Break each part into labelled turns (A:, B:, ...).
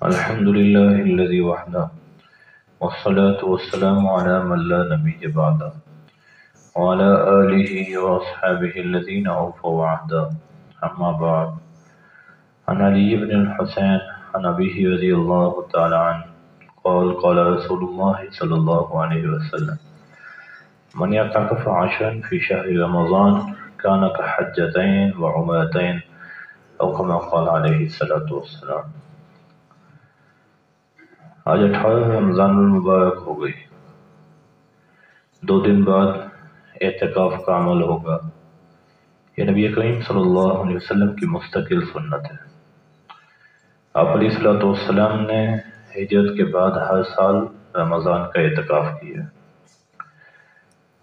A: الحمد لله الذي وحده والصلاة والسلام على من لا نبي بعده وعلى آله وأصحابه الذين أوفوا عهدا. أما بعد، عن علي بن الحسين عن أبيه رضي الله تعالى عنه قال قال رسول الله صلى الله عليه وسلم: من يعتكف عشرا في شهر رمضان كان كحجتين وعمرتين، أو كما قال عليه الصلاة والسلام. آج 18 رمضان المبارک ہو گئی. 2 دن بعد اعتکاف کا عمل ہوگا. یہ نبی کریم صلی اللہ علیہ وسلم کی مستقل سنت ہے. آپ علیہ الصلوۃ والسلام نے ہجرت کے بعد ہر سال رمضان کا اعتکاف کیا.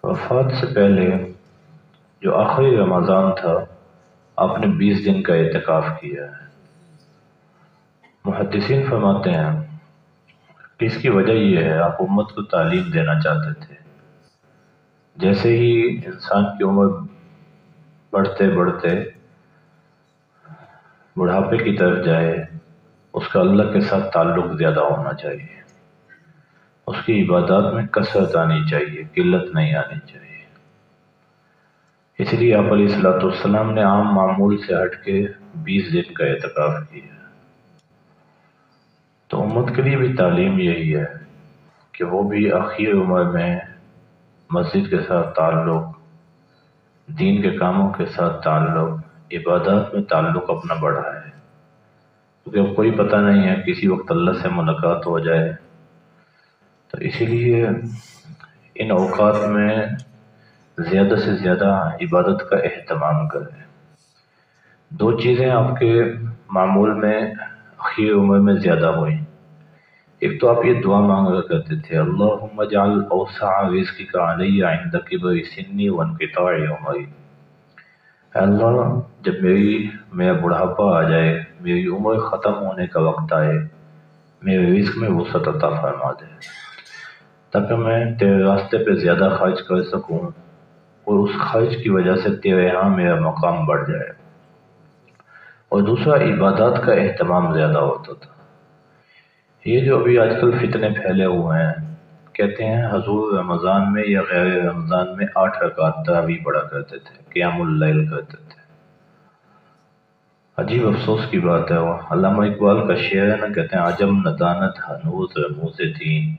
A: وفات سے پہلے جو آخری رمضان تھا آپ نے 20 دن کا اعتکاف کیا ہے. محدثین فرماتے ہیں کہ اس کی وجہ یہ ہے، آپ امت کو تعلیم دینا چاہتے تھے. جیسے ہی انسان کی عمر بڑھتے بڑھتے بڑھاپے کی طرف جائے، اس کا اللہ کے ساتھ تعلق زیادہ ہونا چاہیے، اس کی عبادات میں کثرت آنی چاہیے، قلت نہیں آنی چاہیے. اس لیے آپ علیہ الصلوۃ والسلام نے عام معمول سے ہٹ کے 20 دن کا اعتکاف کیا. تو امت کے لیے بھی تعلیم یہی ہے کہ وہ بھی آخر عمر میں مسجد کے ساتھ تعلق، دین کے کاموں کے ساتھ تعلق، عبادات میں تعلق اپنا بڑھائے، کیونکہ اب کوئی پتہ نہیں ہے کسی وقت اللہ سے ملاقات ہو جائے. تو اسی لیے ان اوقات میں زیادہ سے زیادہ عبادت کا اہتمام کریں. 2 چیزیں آپ کے معمول میں آخر عمر میں زیادہ ہوئیں. ایک تو آپ یہ دعا مانگا کرتے تھے: اللہم اجعل اوسع رزقک علی عند کبر سنی وانقطاع عمری. اے اللہ، جب میرا بڑھاپا آ جائے، میری عمر ختم ہونے کا وقت آئے، میرے رزق میں وسعت عطا فرما دے، تاکہ میں تیرے راستے پہ زیادہ خرچ کر سکوں اور اس خرچ کی وجہ سے تیرے ہاں میرا مقام بڑھ جائے. اور دوسرا، عبادات کا اہتمام زیادہ ہوتا تھا. یہ جو ابھی آج کل فتنے پھیلے ہوئے ہیں، کہتے ہیں حضور رمضان میں یا غیر رمضان میں 8 رکعت تراویح پڑھا کرتے تھے، قیام اللیل کرتے تھے. عجیب افسوس کی بات ہے. وہ علامہ اقبال کا شعر ہے نا، کہتے ہیں عجم ندانت ہنوز رموز دین.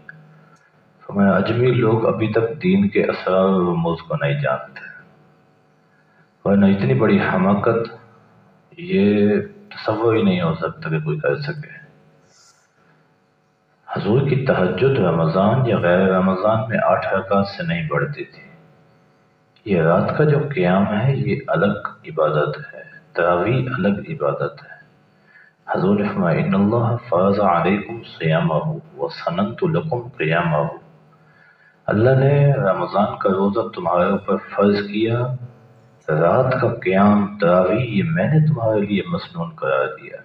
A: فرمایا عجمی لوگ ابھی تک دین کے اسرار و رموز کو نہیں جانتے، ورنہ اتنی بڑی حماقت یہ تصور ہی نہیں ہو سکتا کہ کوئی کر سکے. حضور کی تہجد رمضان یا غیر رمضان میں 8 رکعت سے نہیں بڑھتی تھی. یہ رات کا جو قیام ہے یہ الگ عبادت ہے، تراویح الگ عبادت ہے. حضور نے فرمایا ان اللہ فرض علیکم صیامہ وسننت لکم قیامہ. اللہ نے رمضان کا روزہ تمہارے اوپر فرض کیا، رات کا قیام تراویح یہ میں نے تمہارے لیے مسنون قرار دیا.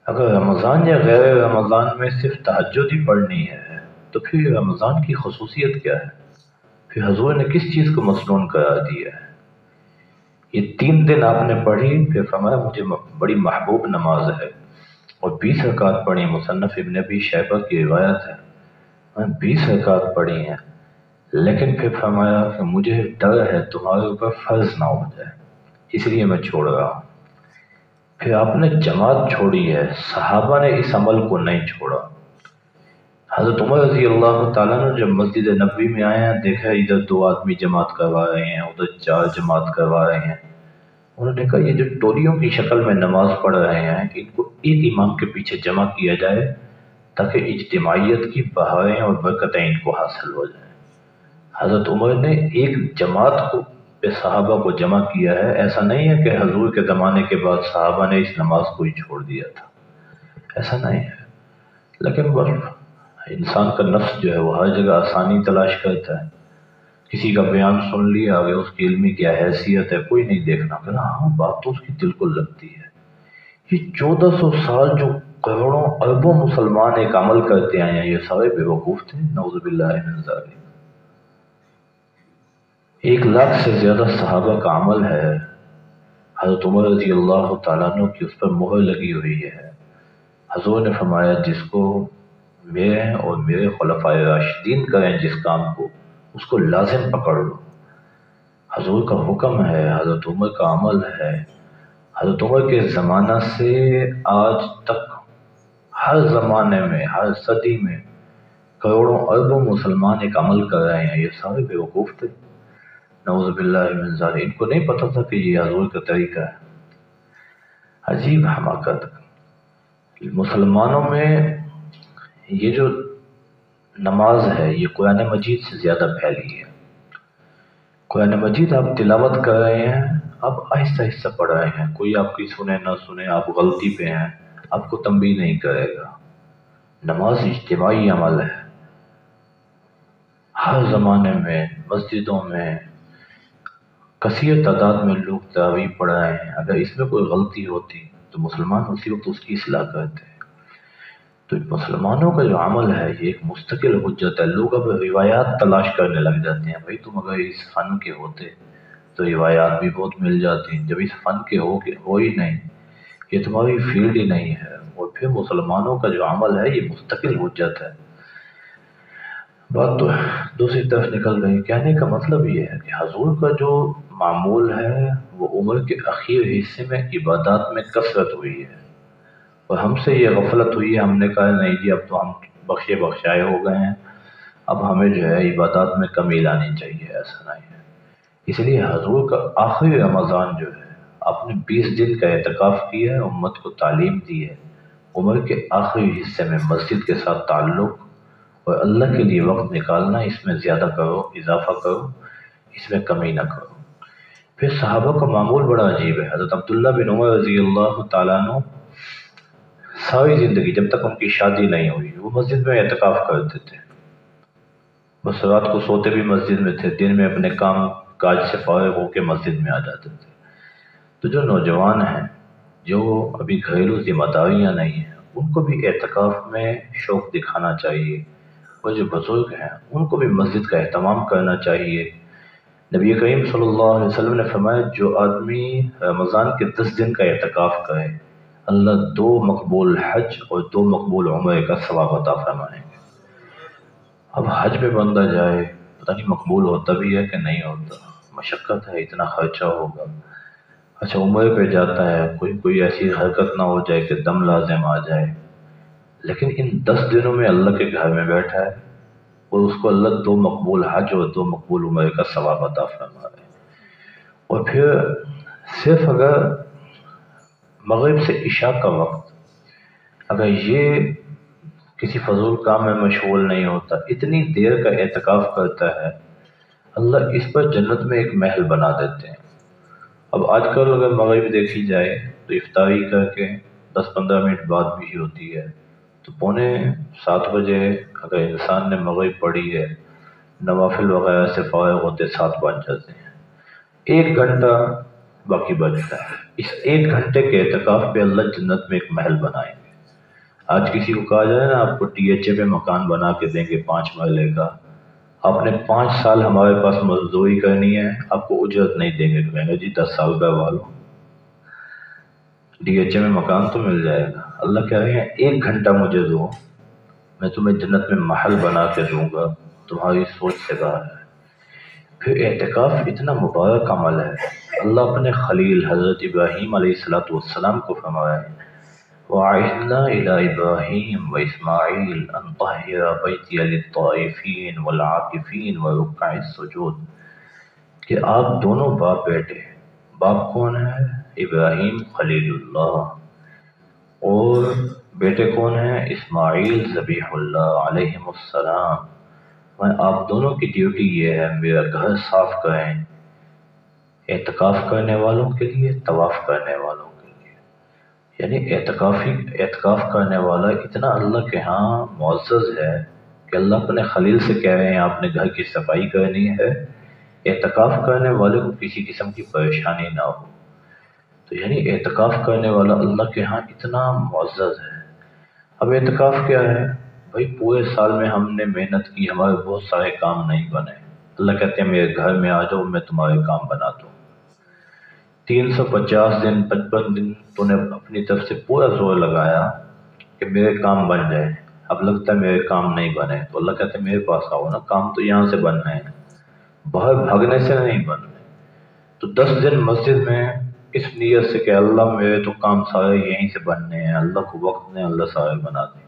A: اگر رمضان یا غیر رمضان میں صرف تہجد ہی پڑھنی ہے تو پھر رمضان کی خصوصیت کیا ہے؟ پھر حضور نے کس چیز کو مسنون قرار دیا ہے؟ یہ 3 دن آپ نے پڑھی، پھر فرمایا مجھے بڑی محبوب نماز ہے، اور 20 رکعت پڑھی. مصنف ابن ابی شیبہ کی روایت ہے، میں 20 رکعت پڑھی ہیں، لیکن پھر فرمایا کہ مجھے ڈر ہے تمہارے اوپر فرض نہ ہو جائے، اس لیے میں چھوڑ رہا ہوں. پھر آپ نے جماعت چھوڑی ہے، صحابہ نے اس عمل کو نہیں چھوڑا. حضرت عمر رضی اللہ تعالیٰ نے جب مسجد نبوی میں آئے ہیں، دیکھا ادھر 2 آدمی جماعت کروا رہے ہیں، ادھر 4 جماعت کروا رہے ہیں. انہوں نے کہا یہ جو ٹولیوں کی شکل میں نماز پڑھ رہے ہیں ان کو ایک امام کے پیچھے جمع کیا جائے تاکہ اجتماعیت کی بہاریں اور برکتیں ان کو حاصل ہو جائیں. حضرت عمر نے ایک جماعت کو صحابہ کو جمع کیا ہے. ایسا نہیں ہے کہ حضور کے زمانے کے بعد صحابہ نے اس نماز کو ہی چھوڑ دیا تھا، ایسا نہیں ہے. لیکن بس انسان کا نفس جو ہے وہ ہر جگہ آسانی تلاش کرتا ہے. کسی کا بیان سن لیا، آگے اس کی علمی کیا حیثیت ہے کوئی نہیں دیکھنا، کہ ہاں بات تو اس کی دل کو لگتی ہے. یہ 1400 سال جو کروڑوں اربوں مسلمان ایک عمل کرتے آئے ہیں، یہ سارے بے وقوف تھے. نعوذ باللہ من ذالک. 1 لاکھ سے زیادہ صحابہ کا عمل ہے. حضرت عمر رضی اللہ تعالیٰ عنہ کی اس پر مہر لگی ہوئی ہے. حضور نے فرمایا جس کو میرے اور میرے خلفائے راشدین کریں جس کام کو، اس کو لازم پکڑ لو۔ حضور کا حکم ہے، حضرت عمر کا عمل ہے۔ حضرت عمر کے زمانہ سے آج تک ہر زمانے میں، ہر صدی میں کروڑوں اربوں مسلمان ایک عمل کر رہے ہیں۔ یہ سارے بیوقوف تھے، نعوذ باللہ من ذالک۔ ان کو نہیں پتہ تھا کہ یہ حضور کا طریقہ ہے۔ عجیب حماقت۔ مسلمانوں میں یہ جو نماز ہے یہ قرآن مجید سے زیادہ پھیلی ہے۔ قرآن مجید آپ تلاوت کر رہے ہیں، آپ آہستہ آہستہ پڑھ رہے ہیں، کوئی آپ کی سنے نہ سنے، آپ غلطی پہ ہیں، آپ کو تنبیہ نہیں کرے گا۔ نماز اجتماعی عمل ہے۔ ہر زمانے میں مسجدوں میں کثیر تعداد میں لوگ تراویح پڑھ رہے ہیں۔ اگر اس میں کوئی غلطی ہوتی تو مسلمان اسی وقت اس کی اصلاح کرتے۔ تو مسلمانوں کا جو عمل ہے یہ ایک مستقل حجت ہے۔ لوگ اب روایات تلاش کرنے لگ جاتے ہیں، بھائی تم اگر اس فن کے ہوتے تو روایات بھی بہت مل جاتی ہیں، جب اس فن کے ہو ہی نہیں، یہ تمہاری فیلڈ ہی نہیں ہے۔ اور پھر مسلمانوں کا جو عمل ہے یہ مستقل حجت ہے۔ بات تو دوسری طرف نکل گئی۔ کہنے کا مطلب یہ ہے کہ حضور کا جو معمول ہے وہ عمر کے اخیر حصے میں عبادات میں کثرت ہوئی ہے، اور ہم سے یہ غفلت ہوئی ہے۔ ہم نے کہا نہیں جی اب تو ہم بخشے بخشائے ہو گئے ہیں، اب ہمیں جو ہے عبادات میں کمی لانی چاہیے۔ ایسا نہیں ہے۔ اس لیے حضور کا آخری رمضان جو ہے آپ نے 20 دن کا اعتکاف کیا ہے، امت کو تعلیم دی ہے۔ عمر کے آخری حصے میں مسجد کے ساتھ تعلق اور اللہ کے لیے وقت نکالنا، اس میں زیادہ کرو، اضافہ کرو، اس میں کمی نہ کرو۔ پھر صحابہ کا معمول بڑا عجیب ہے۔ حضرت عبداللہ بن عمر رضی اللہ تعالیٰ عنہ ساری زندگی جب تک ان کی شادی نہیں ہوئی وہ مسجد میں اعتکاف کرتے تھے۔ بس رات کو سوتے بھی مسجد میں تھے، دن میں اپنے کام کاج سے فارغ ہو کے مسجد میں آ جاتے تھے۔ تو جو نوجوان ہیں، جو ابھی گھریلو ذمہ داریاں نہیں ہیں، ان کو بھی اعتکاف میں شوق دکھانا چاہیے، اور جو بزرگ ہیں ان کو بھی مسجد کا اہتمام کرنا چاہیے۔ نبی کریم صلی اللہ علیہ وسلم نے فرمایا جو آدمی رمضان کے 10 دن کا اعتکاف کرے، اللہ 2 مقبول حج اور 2 مقبول عمرے کا ثواب عطا فرمائیں گے۔ اب حج پہ بندہ جائے، پتہ نہیں مقبول ہوتا بھی ہے کہ نہیں ہوتا، مشقت ہے، اتنا خرچہ ہوگا۔ اچھا عمرے پہ جاتا ہے، کوئی ایسی حرکت نہ ہو جائے کہ دم لازم آ جائے، لیکن ان 10 دنوں میں اللہ کے گھر میں بیٹھا ہے اور اس کو اللہ 2 مقبول حج اور 2 مقبول عمرے کا ثواب عطا فرما رہے ہیں۔ اور پھر صرف اگر مغرب سے عشاء کا وقت اگر یہ کسی فضول کام میں مشغول نہیں ہوتا، اتنی دیر کا اعتکاف کرتا ہے، اللہ اس پر جنت میں ایک محل بنا دیتے ہیں۔ اب آج کل اگر مغرب دیکھی جائے تو افطاری کر کے 10-15 منٹ بعد بھی ہوتی ہے، تو 6:45 بجے اگر انسان نے مغرب پڑھی ہے، نوافل وغیرہ سے فارغ ہوتے 7 بج جاتے ہیں۔ 1 گھنٹہ باقی بچتا ہے۔ اس 1 گھنٹے کے اعتکاف پہ اللہ جنت میں ایک محل بنائیں گے۔ آج کسی کو کہا جائے نا آپ کو ٹی ایچ اے پہ مکان بنا کے دیں گے 5 مرلے کا، آپ نے 5 سال ہمارے پاس مزدوری کرنی ہے، آپ کو اجرت نہیں دیں گے، کہیں گے جی 10 سال کروا لو، ڈی ایچ اے میں مکان تو مل جائے گا۔ اللہ کہہ رہے ہیں 1 گھنٹہ مجھے دو، میں تمہیں جنت میں محل بنا کے دوں گا، تمہاری سوچ سے باہر ہے۔ پھر اعتکاف اتنا مبارک عمل ہے، اللہ اپنے خلیل حضرت ابراہیم علیہ السلام کو فرمایا ہے وَعِهْدْنَا إِلَىٰ إِبْرَاهِيمَ وَإِسْمَاعِيلَ أَن طَهِّرَ بَيْتِيَ لِلطَّائِفِينَ وَالْعَاكِفِينَ وَرُكَّعِ السُّجُودِ کہ آپ دونوں باپ بیٹے، باپ کون ہے؟ ابراہیم خلیل اللہ، اور بیٹے کون ہیں؟ اسماعیل ذبیح اللہ علیہ السلام۔ میں آپ دونوں کی ڈیوٹی یہ ہے میرا گھر صاف کریں، اعتکاف کرنے والوں کے لیے، طواف کرنے والوں کے لیے۔ یعنی اعتکاف کرنے والا اتنا اللہ کے ہاں معزز ہے کہ اللہ اپنے خلیل سے کہہ رہے ہیں آپ نے گھر کی صفائی کرنی ہے، اعتکاف کرنے والے کو کسی قسم کی پریشانی نہ ہو۔ تو یعنی اعتکاف کرنے والا اللہ کے ہاں اتنا معزز ہے۔ اب اعتکاف کیا ہے؟ بھائی پورے سال میں ہم نے محنت کی، ہمارے بہت سارے کام نہیں بنے، اللہ کہتے ہیں میرے گھر میں آ جاؤ، میں تمہارے کام بنا دوں۔ 350 دن 55 دن تو نے اپنی طرف سے پورا زور لگایا، کہ میرے کام بن جائے. اب لگتا ہے میرے کام نہیں بنے تو اللہ کہتے ہیں میرے پاس آؤ نا، کام تو یہاں سے بننا ہے، باہر بھاگنے سے نہیں بننا. تو 10 دن مسجد میں اس نیت سے کہ اللہ میرے تو کام سارے یہیں سے بننے ہیں، اللہ کو وقت نے اللہ سارے بنا دیں.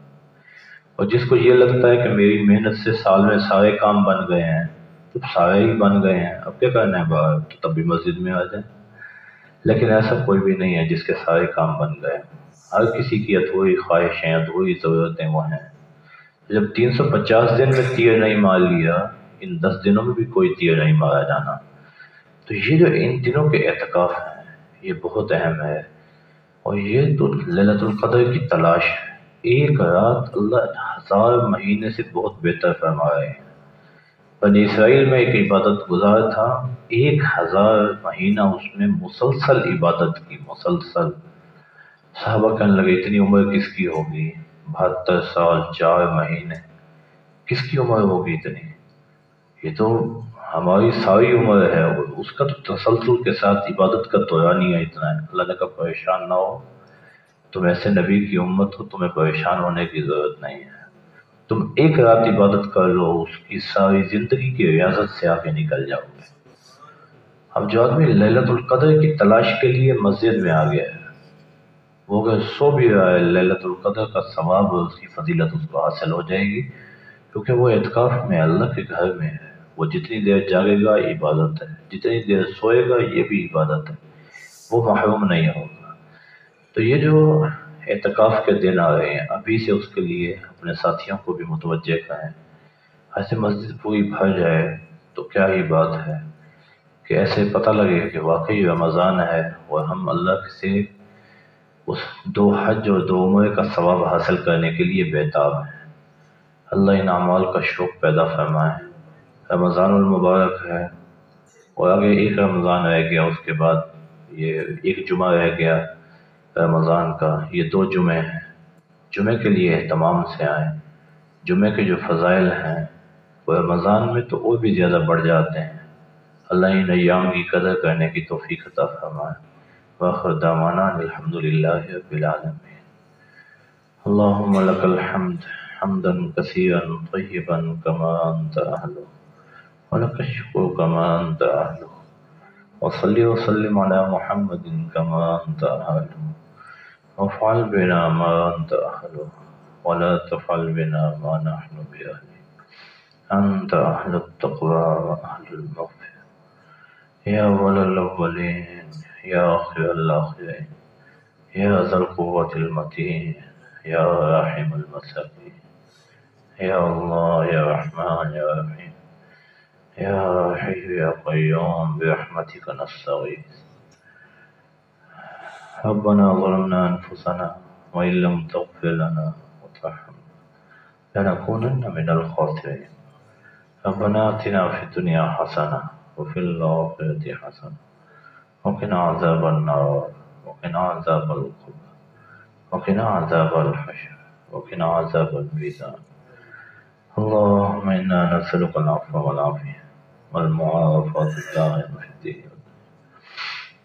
A: اور جس کو یہ لگتا ہے کہ میری محنت سے سال میں سارے کام بن گئے ہیں تو سارے ہی بن گئے ہیں، اب کیا کرنا ہے باہر، تو تب بھی مسجد میں آ جائیں. لیکن ایسا کوئی بھی نہیں ہے جس کے سارے کام بن گئے. ہر کسی کی ادھوری خواہشیں، ادھوری ضرورتیں وہ ہیں. جب 350 دن میں تیر نہیں مار لیا، ان 10 دنوں میں بھی کوئی تیر نہیں مارا جانا. تو یہ جو ان دنوں کے اعتکاف ہیں یہ بہت اہم ہے. اور یہ تو للیلۃ القدر کی تلاش ہے. ایک رات اللہ 1000 مہینے سے بہت بہتر فرما رہے ہیں. بنی اسرائیل میں ایک عبادت گزار تھا، 1000 مہینہ اس میں مسلسل عبادت کی، مسلسل. صحابہ کہنے لگے اتنی عمر کس کی ہوگی، 72 سال 4 مہینے، کس کی عمر ہوگی اتنی؟ یہ تو ہماری ساری عمر ہے. اور اس کا تو تسلسل کے ساتھ عبادت کا دورانیہ اتنا ہے. اللہ نے کہا پریشان نہ ہو، تم ایسے نبی کی امت ہو، تمہیں پریشان ہونے کی ضرورت نہیں ہے. تم ایک رات عبادت کر لو، اس کی ساری زندگی کی ریاضت سے آگے نکل جاؤ گے. اب جو آدمی للیلۃ القدر کی تلاش کے لیے مسجد میں آ گیا ہے، وہ اگر سو بھی رہا ہے للیلۃ القدر کا ثواب اور اس کی فضیلت اس کو حاصل ہو جائے گی، کیونکہ وہ اعتکاف میں اللہ کے گھر میں ہے. وہ جتنی دیر جاگے گا عبادت ہے، جتنی دیر سوئے گا یہ بھی عبادت ہے، وہ محروم نہیں ہوگا. تو یہ جو اعتکاف کے دن آ رہے ہیں ابھی سے اس کے لیے اپنے ساتھیوں کو بھی متوجہ کریں. ایسے مسجد پوری بھر جائے تو کیا ہی بات ہے کہ ایسے پتہ لگے کہ واقعی رمضان ہے اور ہم اللہ سے اس 2 حج اور 2 عمرے کا ثواب حاصل کرنے کے لیے بیتاب ہیں. اللہ ان اعمال کا شوق پیدا فرمائے. رمضان المبارک ہے اور آگے ایک رمضان رہ گیا، اس کے بعد یہ ایک جمعہ رہ گیا رمضان کا. یہ 2 جمعے ہیں، جمعے کے لیے اہتمام سے آئیں. جمعے کے جو فضائل ہیں وہ رمضان میں تو اور بھی زیادہ بڑھ جاتے ہیں. اللہ ان ایام کی قدر کرنے کی توفیق عطا فرمائے. وآخر دعوانا الحمدللہ رب العالمین. اللہم لک الحمد حمدا کثیرا طیبا کما انت اہلہ، ولک الشکر کما انت اہلہ، وصلی وسلم علی محمد کما انت اہلہ، وافعل بنا ما انت اہلہ، ولا تفعل بنا ما نحن بأہلہ، انت اہل التقوی واہل المغفرہ، یا اول الاولین یا آخر الاخرین، یا ذا القوة المتین، یا راحم المساکین، یا اللہ یا رحمن یا رحیم، یا حی یا قیوم برحمتک نستغیث. ربنا ظلمنا انفسنا وإن لم تغفر لنا وترحمنا لنكونن من الخاسرين. ربنا آتنا في الدنيا حسنة وفي الآخرة حسنة وقنا عذاب النار وقنا عذاب القبر وقنا عذاب الحشر وقنا عذاب الميزان. اللهم إنا نسألك العفو والعافية والمعافاة الدائمة في الدين.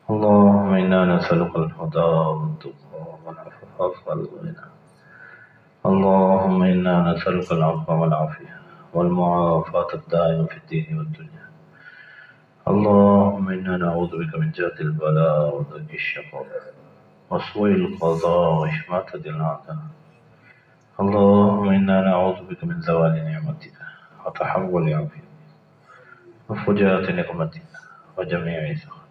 A: اللهم إنا نسألك الهدى والتقى والعفاف والغنى. اللهم إنا نسألك العفو والعافية والمعافاة الدائمة في الدين والدنيا. اللهم إنا نعوذ بك من جهد البلاء ودرك الشقاء وسوء القضاء وشماتة الأعداء. اللهم إنا نعوذ بك من زوال نعمتك وتحول عافيتك وفجاءة نقمتك وجميع سخطك.